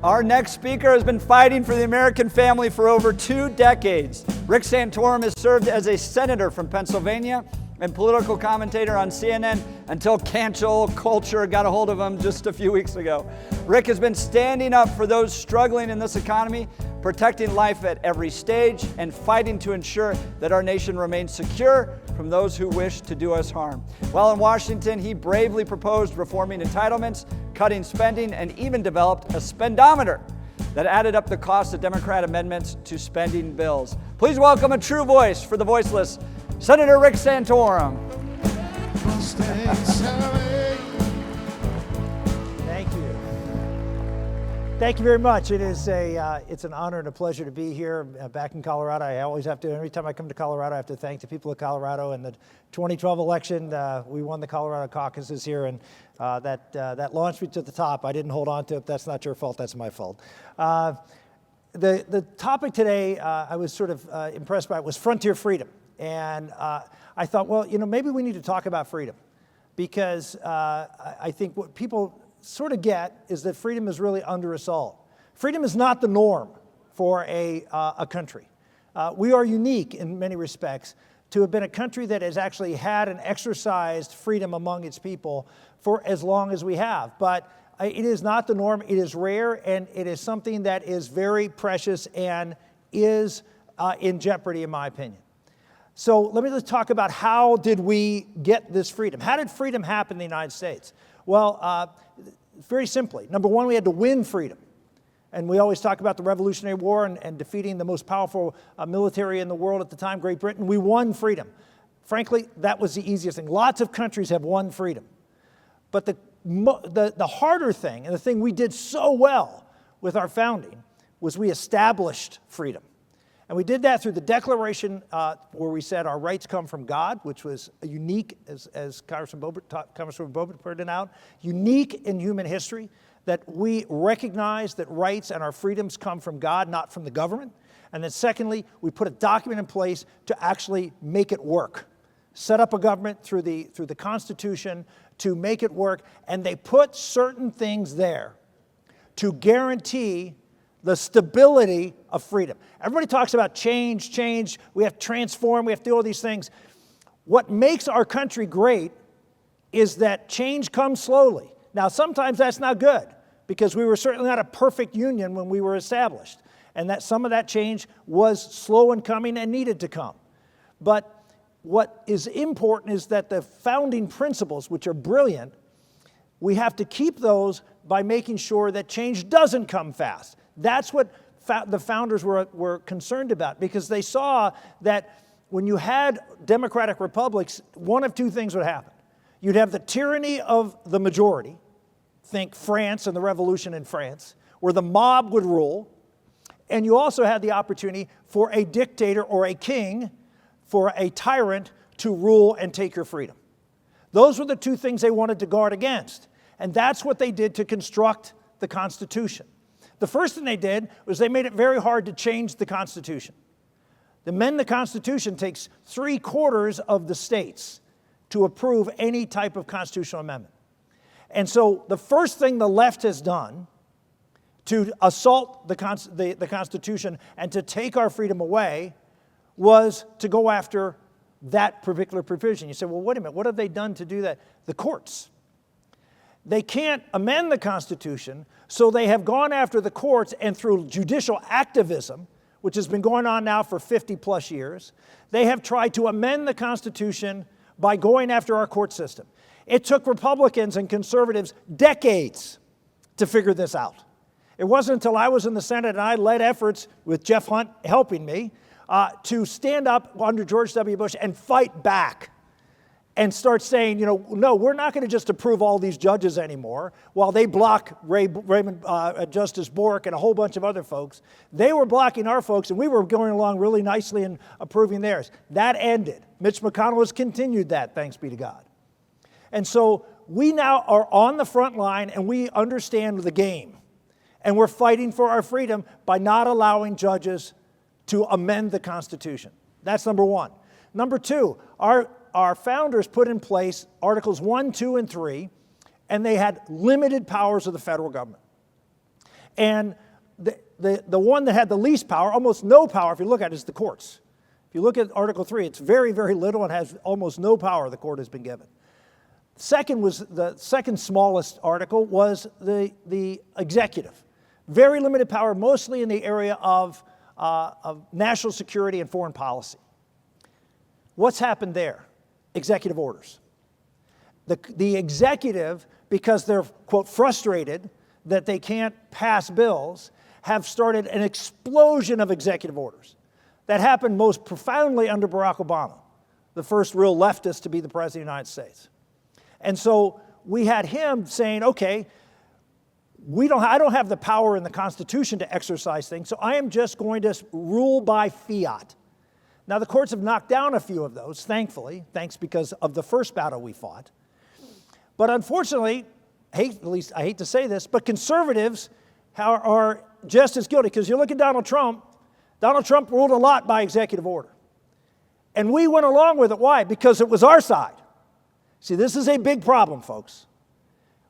Our next speaker has been fighting for the American family for over 2 decades. Rick Santorum has served as a senator from Pennsylvania and political commentator on CNN until cancel culture got a hold of him just a few weeks ago. Rick has been standing up for those struggling in this economy, protecting life at every stage, and fighting to ensure that our nation remains secure from those who wish to do us harm. While in Washington, he bravely proposed reforming entitlements, cutting spending, and even developed a spendometer that added up the cost of Democrat amendments to spending bills. Please welcome a true voice for the voiceless, Senator Rick Santorum. Thank you. Thank you very much. It's an honor and a pleasure to be here back in Colorado. I always have to, every time I come to Colorado, I have to thank the people of Colorado. In the 2012 election, we won the Colorado caucuses here, and that launched me to the top. I didn't hold on to it. That's not your fault. That's my fault. The topic today I was sort of impressed by was frontier freedom. And I thought, well, maybe we need to talk about freedom, because I think what people sort of get is that freedom is really under assault. Freedom is not the norm for a country. We are unique in many respects to have been a country that has actually had and exercised freedom among its people for as long as we have. But it is not the norm. It is rare, and it is something that is very precious and is in jeopardy, in my opinion. So let me just talk about how did we get this freedom? How did freedom happen in the United States? Well, very simply. Number one, we had to win freedom. And we always talk about the Revolutionary War and defeating the most powerful military in the world at the time, Great Britain. We won freedom. Frankly, that was the easiest thing. Lots of countries have won freedom. But the harder thing, and the thing we did so well with our founding, was we established freedom. And we did that through the Declaration where we said our rights come from God, which was unique, as Congressman Boebert pointed out, unique in human history, that we recognize that rights and our freedoms come from God, not from the government. And then secondly, we put a document in place to actually make it work. Set up a government through the Constitution to make it work, and they put certain things there to guarantee the stability of freedom. Everybody talks about change, we have to transform, we have to do all these things. What makes our country great is that change comes slowly. Now, sometimes that's not good, because we were certainly not a perfect union when we were established, and that some of that change was slow in coming and needed to come. But what is important is that the founding principles, which are brilliant, we have to keep those by making sure that change doesn't come fast. That's what the founders were concerned about, because they saw that when you had democratic republics, one of two things would happen. You'd have the tyranny of the majority, think France and the revolution in France, where the mob would rule, and you also had the opportunity for a dictator or a king, for a tyrant to rule and take your freedom. Those were the two things they wanted to guard against, and that's what they did to construct the Constitution. The first thing they did was they made it very hard to change the Constitution. To amend the Constitution takes 3/4 of the states to approve any type of constitutional amendment. And so the first thing the left has done to assault the Constitution and to take our freedom away was to go after that particular provision. You say, well, wait a minute, what have they done to do that? The courts. They can't amend the Constitution, so they have gone after the courts, and through judicial activism, which has been going on now for 50 plus years, they have tried to amend the Constitution by going after our court system. It took Republicans and conservatives decades to figure this out. It wasn't until I was in the Senate and I led efforts with Jeff Hunt helping me to stand up under George W. Bush and fight back and start saying, no, we're not going to just approve all these judges anymore, while they block Justice Bork and a whole bunch of other folks. They were blocking our folks, and we were going along really nicely and approving theirs. That ended. Mitch McConnell has continued that, thanks be to God. And so we now are on the front line, and we understand the game. And we're fighting for our freedom by not allowing judges to amend the Constitution. That's number one. Number two, our founders put in place Articles 1, 2, and 3, and they had limited powers of the federal government. And the one that had the least power, almost no power, if you look at it, is the courts. If you look at Article 3, it's very, very little and has almost no power the court has been given. The second smallest article was the executive. Very limited power, mostly in the area of national security and foreign policy. What's happened there? Executive orders. The executive, because they're, quote, frustrated that they can't pass bills, have started an explosion of executive orders. That happened most profoundly under Barack Obama, the first real leftist to be the President of the United States. And so we had him saying, okay, I don't have the power in the Constitution to exercise things, so I am just going to rule by fiat. Now, the courts have knocked down a few of those, thankfully, thanks because of the first battle we fought. But unfortunately, at least I hate to say this, but conservatives are just as guilty. Because you look at Donald Trump ruled a lot by executive order. And we went along with it. Why? Because it was our side. See, this is a big problem, folks.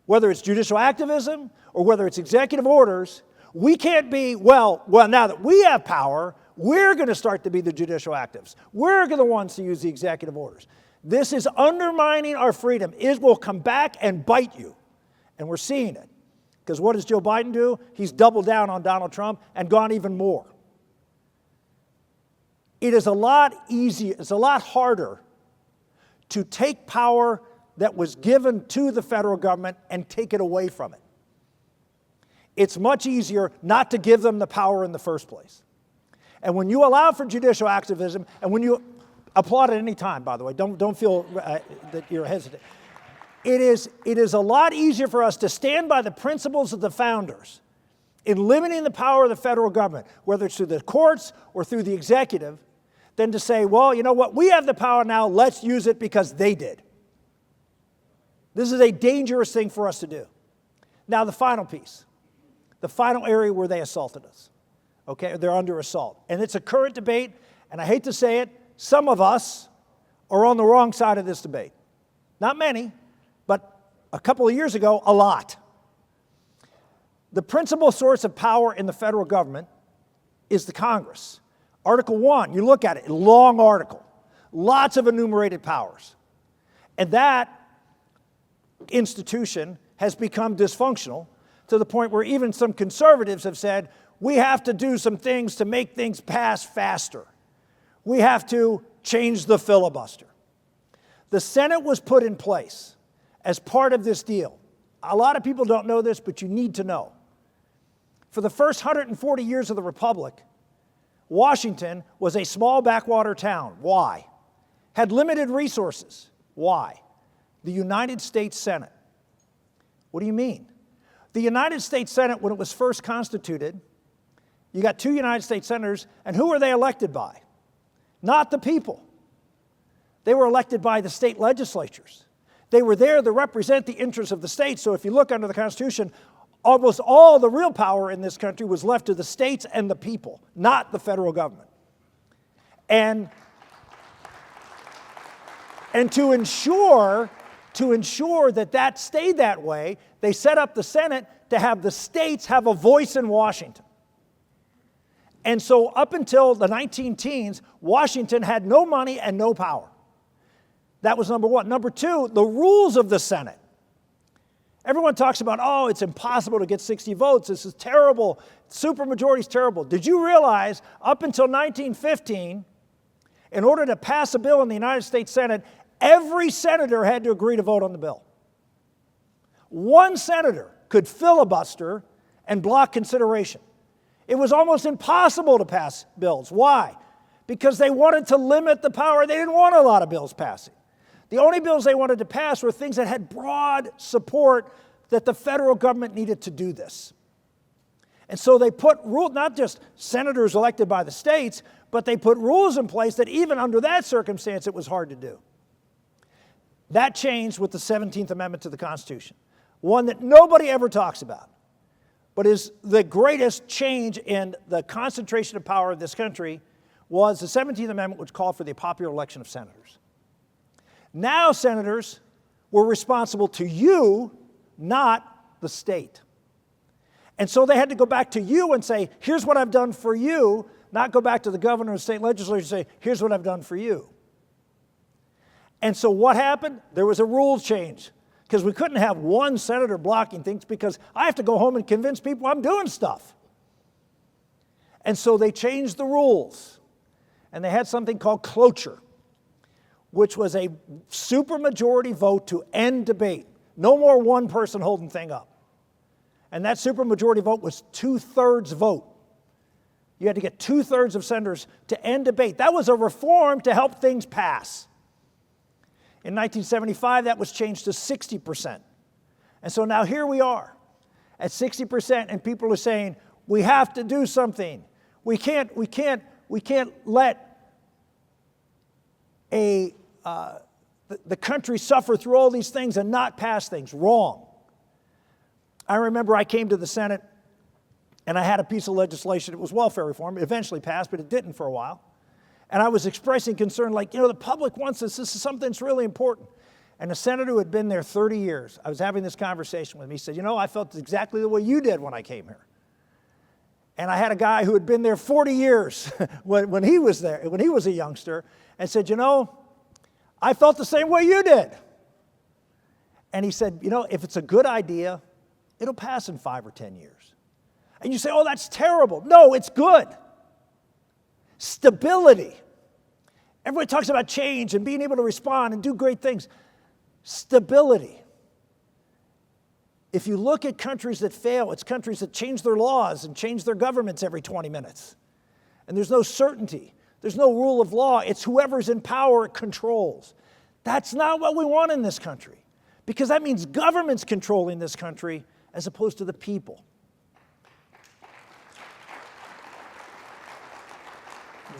Whether it's judicial activism or whether it's executive orders, we can't be, well, now that we have power, we're going to start to be the judicial actives. We're the ones to use the executive orders. This is undermining our freedom. It will come back and bite you. And we're seeing it. Because what does Joe Biden do? He's doubled down on Donald Trump and gone even more. It is a lot easier, it's a lot harder to take power that was given to the federal government and take it away from it. It's much easier not to give them the power in the first place. And when you allow for judicial activism, and when you applaud at any time, by the way, don't feel that you're hesitant. It is a lot easier for us to stand by the principles of the founders in limiting the power of the federal government, whether it's through the courts or through the executive, than to say, well, you know what, we have the power now, let's use it because they did. This is a dangerous thing for us to do. Now, the final piece, the final area where they assaulted us, okay, they're under assault. And it's a current debate, and I hate to say it, some of us are on the wrong side of this debate. Not many, but a couple of years ago, a lot. The principal source of power in the federal government is the Congress. Article 1, you look at it, long article, lots of enumerated powers. And that institution has become dysfunctional to the point where even some conservatives have said, we have to do some things to make things pass faster. We have to change the filibuster. The Senate was put in place as part of this deal. A lot of people don't know this, but you need to know. For the first 140 years of the Republic, Washington was a small backwater town. Why? Had limited resources. Why? The United States Senate. What do you mean? The United States Senate, when it was first constituted, you got 2 United States senators, and who were they elected by? Not the people. They were elected by the state legislatures. They were there to represent the interests of the states. So if you look under the Constitution, almost all the real power in this country was left to the states and the people, not the federal government. And to ensure that stayed that way, they set up the Senate to have the states have a voice in Washington. And so up until the 19-teens, Washington had no money and no power. That was number one. Number two, the rules of the Senate. Everyone talks about, oh, it's impossible to get 60 votes. This is terrible. Supermajority is terrible. Did you realize up until 1915, in order to pass a bill in the United States Senate, every senator had to agree to vote on the bill? One senator could filibuster and block consideration. It was almost impossible to pass bills. Why? Because they wanted to limit the power. They didn't want a lot of bills passing. The only bills they wanted to pass were things that had broad support that the federal government needed to do this. And so they put rules, not just senators elected by the states, but they put rules in place that even under that circumstance, it was hard to do. That changed with the 17th Amendment to the Constitution, one that nobody ever talks about, but is the greatest change in the concentration of power of this country was the 17th Amendment, which called for the popular election of senators. Now senators were responsible to you, not the state. And so they had to go back to you and say, here's what I've done for you, not go back to the governor and state legislature and say, here's what I've done for you. And so what happened? There was a rule change, because we couldn't have one senator blocking things, because I have to go home and convince people I'm doing stuff. And so they changed the rules, and they had something called cloture, which was a supermajority vote to end debate. No more one person holding thing up. And that supermajority vote was 2/3 vote. You had to get 2/3 of senators to end debate. That was a reform to help things pass. In 1975, that was changed to 60%. And so now here we are at 60%, and people are saying, we have to do something. We can't let the country suffer through all these things and not pass things. Wrong. I remember I came to the Senate and I had a piece of legislation. It was welfare reform. It eventually passed, but it didn't for a while. And I was expressing concern, like, the public wants this. This is something that's really important. And a senator who had been there 30 years, I was having this conversation with me. He said, I felt exactly the way you did when I came here. And I had a guy who had been there 40 years when he was there, when he was a youngster, and said, I felt the same way you did. And he said, if it's a good idea, it'll pass in 5 or 10 years. And you say, oh, that's terrible. No, it's good. Stability. Everybody talks about change and being able to respond and do great things. Stability. If you look at countries that fail, it's countries that change their laws and change their governments every 20 minutes. And there's no certainty. There's no rule of law. It's whoever's in power controls. That's not what we want in this country, because that means government's controlling this country as opposed to the people.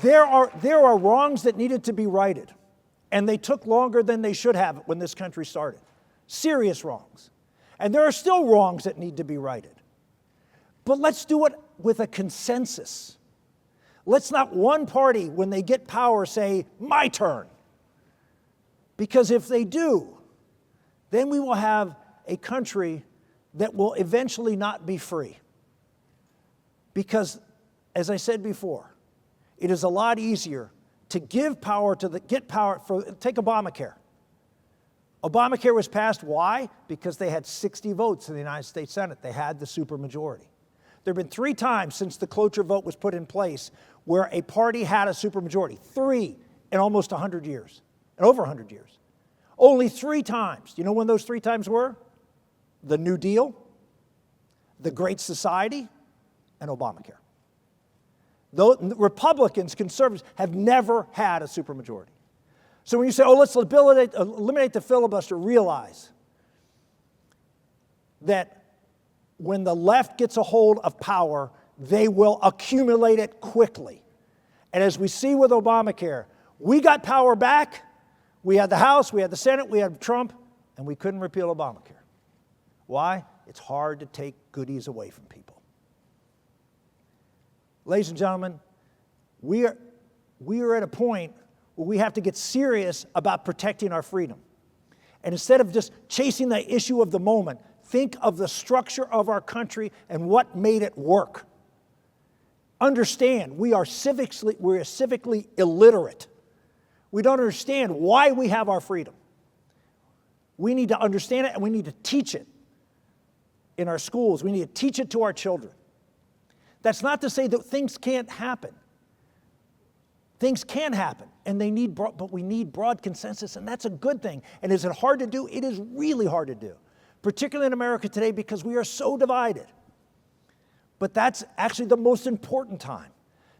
There are wrongs that needed to be righted, and they took longer than they should have when this country started. Serious wrongs. And there are still wrongs that need to be righted. But let's do it with a consensus. Let's not one party, when they get power, say, my turn. Because if they do, then we will have a country that will eventually not be free. Because, as I said before, it is a lot easier to give power take Obamacare. Obamacare was passed, why? Because they had 60 votes in the United States Senate. They had the supermajority. There have been 3 times since the cloture vote was put in place where a party had a supermajority. 3 in almost 100 years, in over 100 years. Only 3 times. You know when those 3 times were? The New Deal, the Great Society, and Obamacare. Though Republicans, conservatives, have never had a supermajority. So when you say, oh, let's eliminate the filibuster, realize that when the left gets a hold of power, they will accumulate it quickly. And as we see with Obamacare, we got power back. We had the House, we had the Senate, we had Trump, and we couldn't repeal Obamacare. Why? It's hard to take goodies away from people. Ladies and gentlemen, we are at a point where we have to get serious about protecting our freedom. And instead of just chasing the issue of the moment, think of the structure of our country and what made it work. Understand, we are civically illiterate. We don't understand why we have our freedom. We need to understand it, and we need to teach it in our schools. We need to teach it to our children. That's not to say that things can't happen. Things can happen, and but we need broad consensus, and that's a good thing. And is it hard to do? It is really hard to do, particularly in America today, because we are so divided. But that's actually the most important time,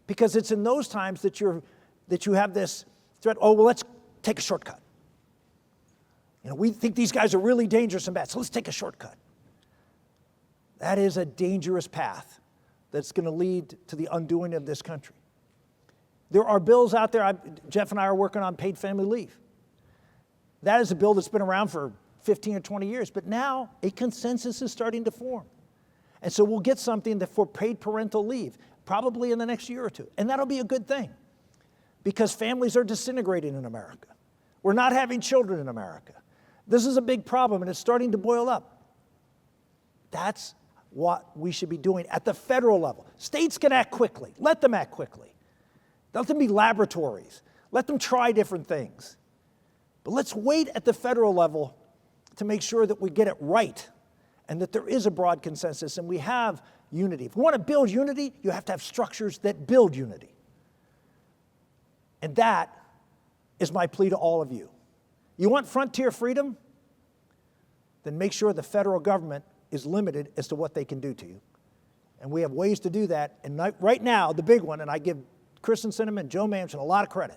because it's in those times that you have this threat. Oh, well, let's take a shortcut. We think these guys are really dangerous and bad, so let's take a shortcut. That is a dangerous path that's going to lead to the undoing of this country. There are bills out there. Jeff and I are working on paid family leave. That is a bill that's been around for 15 or 20 years, but now a consensus is starting to form. And so we'll get something for paid parental leave, probably in the next year or two. And that'll be a good thing, because families are disintegrating in America. We're not having children in America. This is a big problem, and it's starting to boil up. That's what we should be doing at the federal level. States can act quickly. Let them act quickly. Let them be laboratories. Let them try different things. But let's wait at the federal level to make sure that we get it right and that there is a broad consensus and we have unity. If we want to build unity, you have to have structures that build unity. And that is my plea to all of you. You want frontier freedom? Then make sure the federal government is limited as to what they can do to you. And we have ways to do that. And right now, the big one, and I give Kristen Sinema and Joe Manchin a lot of credit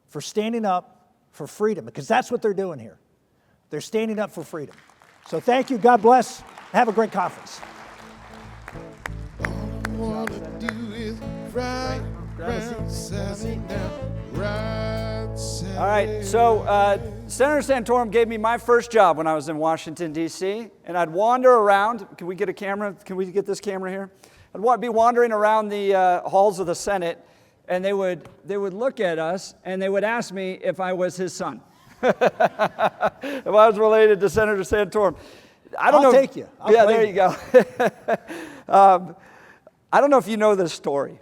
for standing up for freedom, because that's what they're doing here. They're standing up for freedom. So thank you. God bless. Have a great conference. All I wanna do is ride around, sassy now, ride, sassy. All right, so Senator Santorum gave me my first job when I was in Washington, D.C., and I'd wander around. Can we get a camera? Can we get this camera here? I'd be wandering around the halls of the Senate, and they would look at us, and they would ask me if I was his son. If I was related to Senator Santorum. I'll take you. Yeah, there you go. I don't know if you know this story.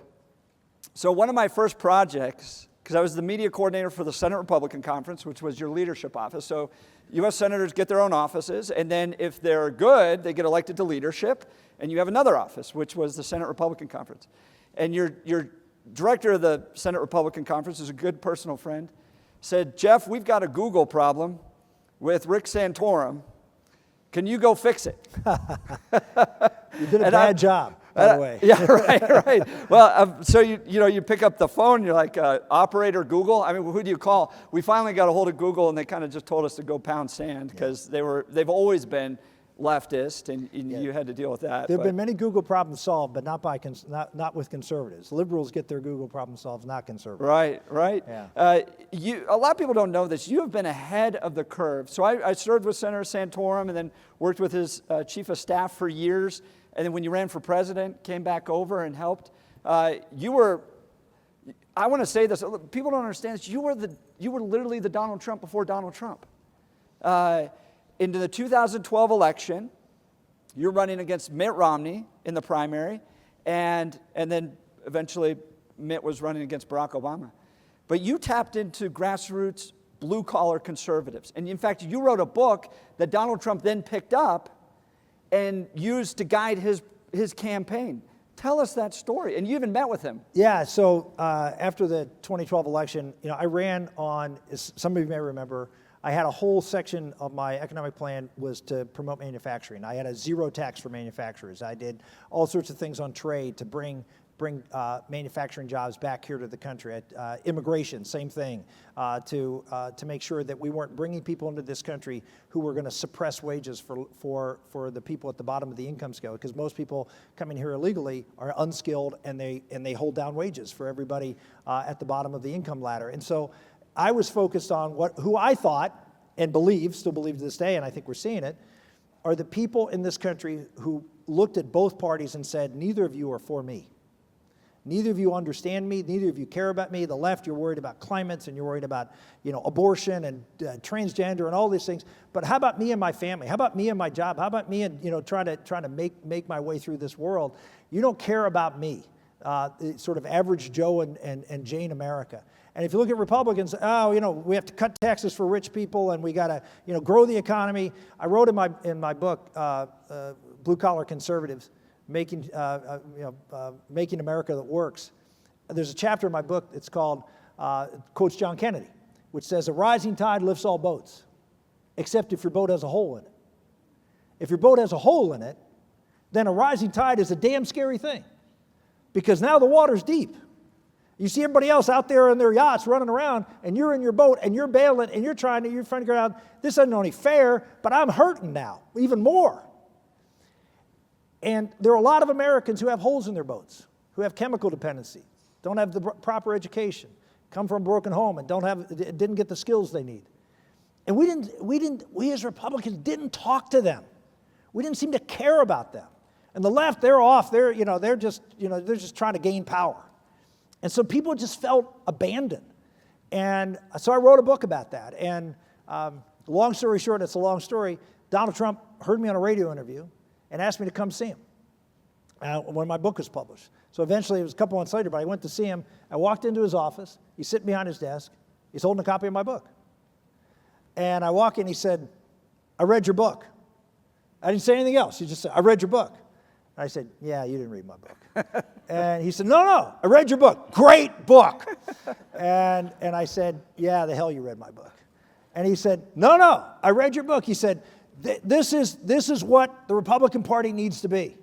So one of my first projects, because I was the media coordinator for the Senate Republican Conference, which was your leadership office. So U.S. senators get their own offices, and then if they're good, they get elected to leadership, and you have another office, which was the Senate Republican Conference. And your director of the Senate Republican Conference is a good personal friend, said, Jeff, we've got a Google problem with Rick Santorum. Can you go fix it? You did a bad job, by the way. Yeah, right. Well, so you pick up the phone, you're like, operator Google. I mean, who do you call? We finally got a hold of Google, and they kind of just told us to go pound sand because they've always been leftist, and you had to deal with that. There have been many Google problems solved, but not with conservatives. Liberals get their Google problems solved, not conservatives. Right. Yeah. A lot of people don't know this. You have been ahead of the curve. So I served with Senator Santorum and then worked with his chief of staff for years. And then when you ran for president, came back over and helped. I want to say this. People don't understand this. You were literally the Donald Trump before Donald Trump. Into the 2012 election, you're running against Mitt Romney in the primary, and then eventually Mitt was running against Barack Obama. But you tapped into grassroots blue-collar conservatives. And in fact, you wrote a book that Donald Trump then picked up and used to guide his campaign. Tell us that story. And you even met with him. Yeah, so after the 2012 election, I ran on, as some of you may remember, I had a whole section of my economic plan was to promote manufacturing. I had a zero tax for manufacturers. I did all sorts of things on trade to bring manufacturing jobs back here to the country. Immigration, same thing, to make sure that we weren't bringing people into this country who were going to suppress wages for the people at the bottom of the income scale, because most people coming here illegally are unskilled and they hold down wages for everybody at the bottom of the income ladder. And so I was focused on who I thought and still believe to this day, and I think we're seeing it, are the people in this country who looked at both parties and said, neither of you are for me. Neither of you understand me. Neither of you care about me. The left, you're worried about climates and you're worried about, abortion and transgender and all these things. But how about me and my family? How about me and my job? How about me and trying to make my way through this world? You don't care about me, sort of average Joe and Jane America. And if you look at Republicans, we have to cut taxes for rich people and we got to grow the economy. I wrote in my book, Blue Collar Conservatives, Making America That Works. There's a chapter in my book, it's called, quotes John Kennedy, which says, a rising tide lifts all boats, except if your boat has a hole in it. If your boat has a hole in it, then a rising tide is a damn scary thing, because now the water's deep. You see everybody else out there in their yachts running around, and you're in your boat, and you're bailing, and you're trying to figure out, this isn't only fair, but I'm hurting now, even more. And there are a lot of Americans who have holes in their boats, who have chemical dependency, don't have the proper education, come from a broken home, and didn't get the skills they need. And we as Republicans didn't talk to them. We didn't seem to care about them. And the left, they're off. They're just trying to gain power. And so people just felt abandoned. And so I wrote a book about that. And long story short, it's a long story. Donald Trump heard me on a radio interview and asked me to come see him when my book was published. So eventually, it was a couple months later, but I went to see him. I walked into his office. He's sitting behind his desk. He's holding a copy of my book. And I walk in, he said, I read your book. I didn't say anything else. He just said, I read your book. And I said, yeah, you didn't read my book. And he said, no, I read your book. Great book. And I said, yeah, the hell you read my book. And he said, no, I read your book. He said, this is what the Republican Party needs to be.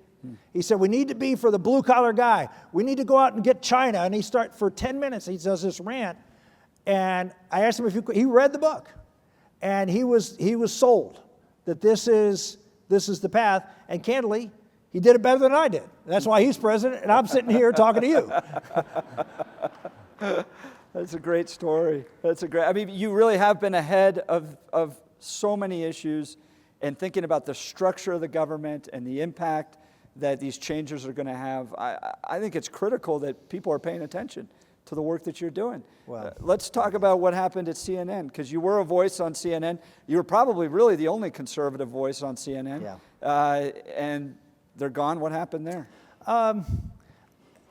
He said, we need to be for the blue-collar guy. We need to go out and get China. And for 10 minutes, he does this rant. And I asked him if he read the book. And he was sold that this is the path. And candidly, he did it better than I did. That's why he's president, and I'm sitting here talking to you. That's a great story. I mean, you really have been ahead of so many issues and thinking about the structure of the government and the impact that these changes are going to have. I think it's critical that people are paying attention to the work that you're doing. Wow. Let's talk about what happened at CNN, because you were a voice on CNN. You were probably really the only conservative voice on CNN. Yeah. And they're gone. What happened there?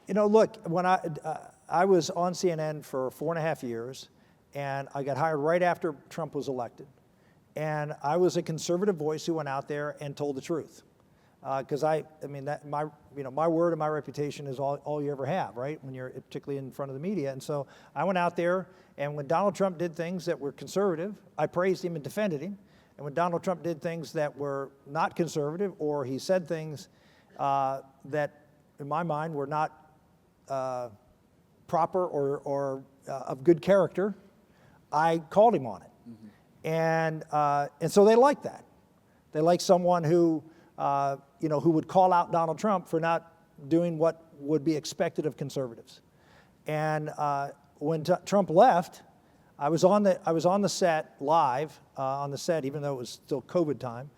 Look, when I was on CNN for 4.5 years, and I got hired right after Trump was elected. And I was a conservative voice who went out there and told the truth. Because my word and my reputation is all you ever have, right? When you're particularly in front of the media. And so I went out there, and when Donald Trump did things that were conservative, I praised him and defended him. And when Donald Trump did things that were not conservative, or he said things that, in my mind, were not proper or of good character, I called him on it. Mm-hmm. And so they like that. They like someone who would call out Donald Trump for not doing what would be expected of conservatives. And when Trump left, I was on the set live on the set, even though it was still COVID time.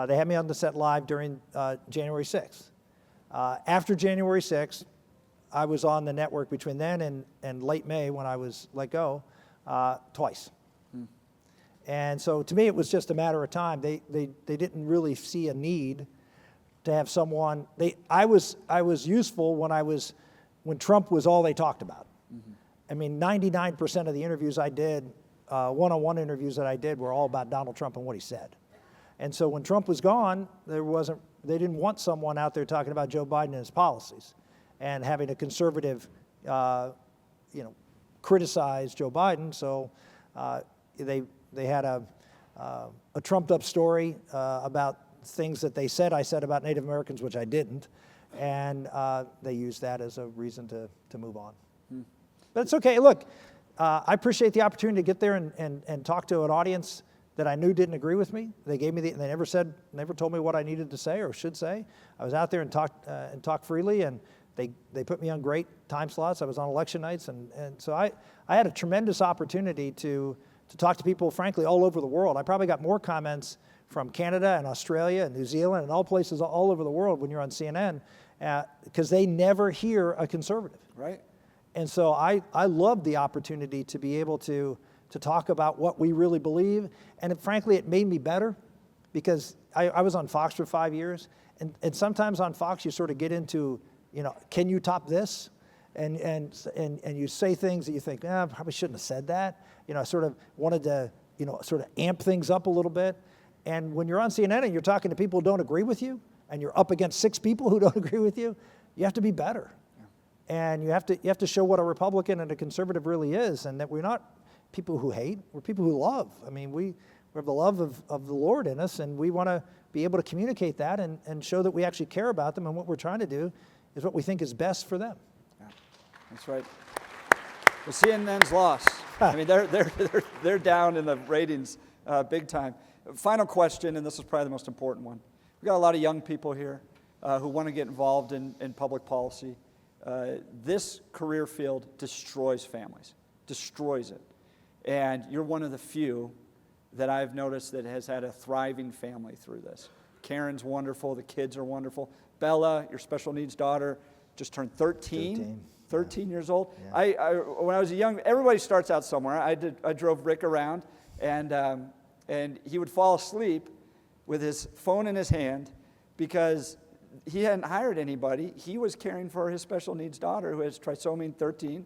They had me on the set live during January 6th. After January 6th, I was on the network between then and late May when I was let go twice. And so to me, it was just a matter of time. They didn't really see a need to have someone. I was useful when Trump was all they talked about. Mm-hmm. I mean, 99% of the interviews I did, one-on-one interviews that I did, were all about Donald Trump and what he said. And so when Trump was gone, they didn't want someone out there talking about Joe Biden and his policies, and having a conservative, criticize Joe Biden. So they had a trumped-up story about things that I said about Native Americans, which I didn't, and they used that as a reason to move on. But it's okay. Look, I appreciate the opportunity to get there and talk to an audience that I knew didn't agree with me. They gave me they never told me what I needed to say or should say. I was out there and talked freely, and they put me on great time slots. I was on election nights, and so I had a tremendous opportunity to talk to people, frankly, all over the world. I probably got more comments from Canada and Australia and New Zealand and all places all over the world when you're on CNN, because they never hear a conservative. Right. And so I loved the opportunity to be able to talk about what we really believe. And frankly, it made me better, because I was on Fox for 5 years. And sometimes on Fox, you sort of get into, can you top this? And you say things that you think, I probably shouldn't have said that. I sort of wanted to, sort of amp things up a little bit. And when you're on CNN and you're talking to people who don't agree with you, and you're up against 6 people who don't agree with you, you have to be better. Yeah. And you have to show what a Republican and a conservative really is, and that we're not people who hate, we're people who love. I mean, we have the love of the Lord in us, and we want to be able to communicate that and show that we actually care about them, and what we're trying to do is what we think is best for them. Yeah, that's right. Well, CNN's lost. I mean, they're down in the ratings big time. Final question, and this is probably the most important one. We've got a lot of young people here who want to get involved in public policy. This career field destroys families, destroys it. And you're one of the few that I've noticed that has had a thriving family through this. Karen's wonderful, the kids are wonderful. Bella, your special needs daughter, just turned 13 years old. Yeah. When I was young, everybody starts out somewhere. I drove Rick around, and he would fall asleep with his phone in his hand, because he hadn't hired anybody. He was caring for his special needs daughter who has trisomy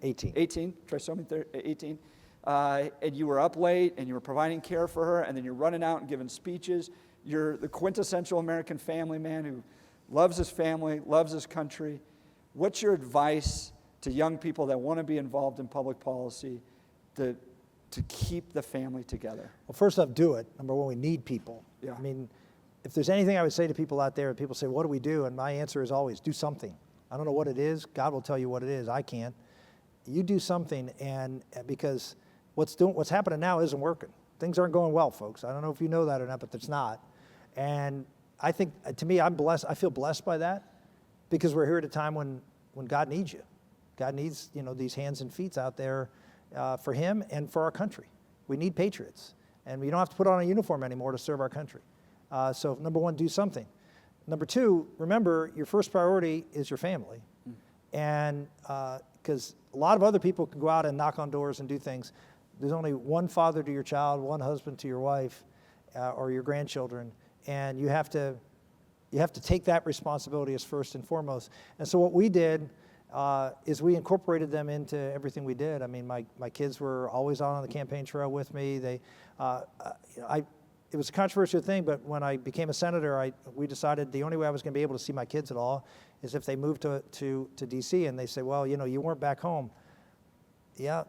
18, trisomy 18. And you were up late and you were providing care for her, and then you're running out and giving speeches. You're the quintessential American family man who loves his family, loves his country. What's your advice to young people that want to be involved in public policy to keep the family together? Well, first off, do it. Number one, we need people. Yeah. I mean, if there's anything I would say to people out there, people say, what do we do? And my answer is always, do something. I don't know what it is. God will tell you what it is. I can't. You do something, and because what's happening now isn't working. Things aren't going well, folks. I don't know if you know that or not, but it's not. And I think, to me, I'm blessed. I feel blessed by that because we're here at a time when God needs you. God needs, these hands and feet out there for him and for our country. We need patriots. And we don't have to put on a uniform anymore to serve our country. So number one, do something. Number two, remember your first priority is your family. And because a lot of other people can go out and knock on doors and do things. There's only one father to your child, one husband to your wife or your grandchildren. And you have to take that responsibility as first and foremost. And so what we did is we incorporated them into everything we did. I mean, my kids were always on the campaign trail with me. It was a controversial thing, but when I became a senator, we decided the only way I was going to be able to see my kids at all is if they moved to D.C. and they say, well, you weren't back home. Yeah,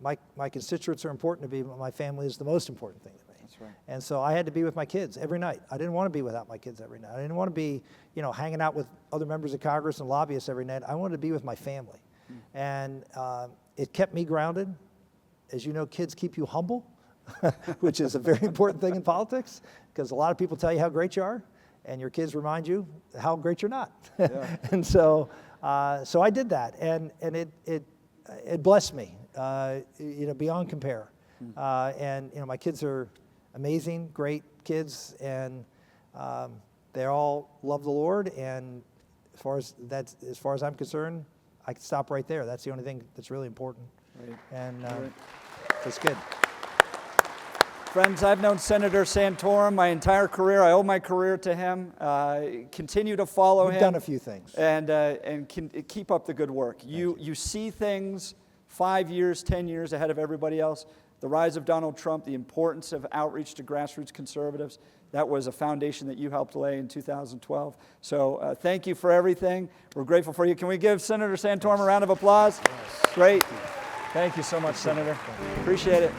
my constituents are important to me, but my family is the most important thing to me. That's right. And so I had to be with my kids every night. I didn't want to be without my kids every night. I didn't want to be, hanging out with other members of Congress and lobbyists every night. I wanted to be with my family. And it kept me grounded. As you know, kids keep you humble. Which is a very important thing in politics, because a lot of people tell you how great you are, and your kids remind you how great you're not. Yeah. And so I did that, and it blessed me, beyond compare. And my kids are amazing, great kids, and they all love the Lord. And as far as I'm concerned, I can stop right there. That's the only thing that's really important. Right. And Right. it's good. Friends, I've known Senator Santorum my entire career. I owe my career to him. Continue to follow him. We've done a few things. And keep up the good work. You see things 5 years, 10 years ahead of everybody else. The rise of Donald Trump, the importance of outreach to grassroots conservatives. That was a foundation that you helped lay in 2012. So thank you for everything. We're grateful for you. Can we give Senator Santorum a round of applause? Yes. Great. Thank you so much, Senator. Appreciate it.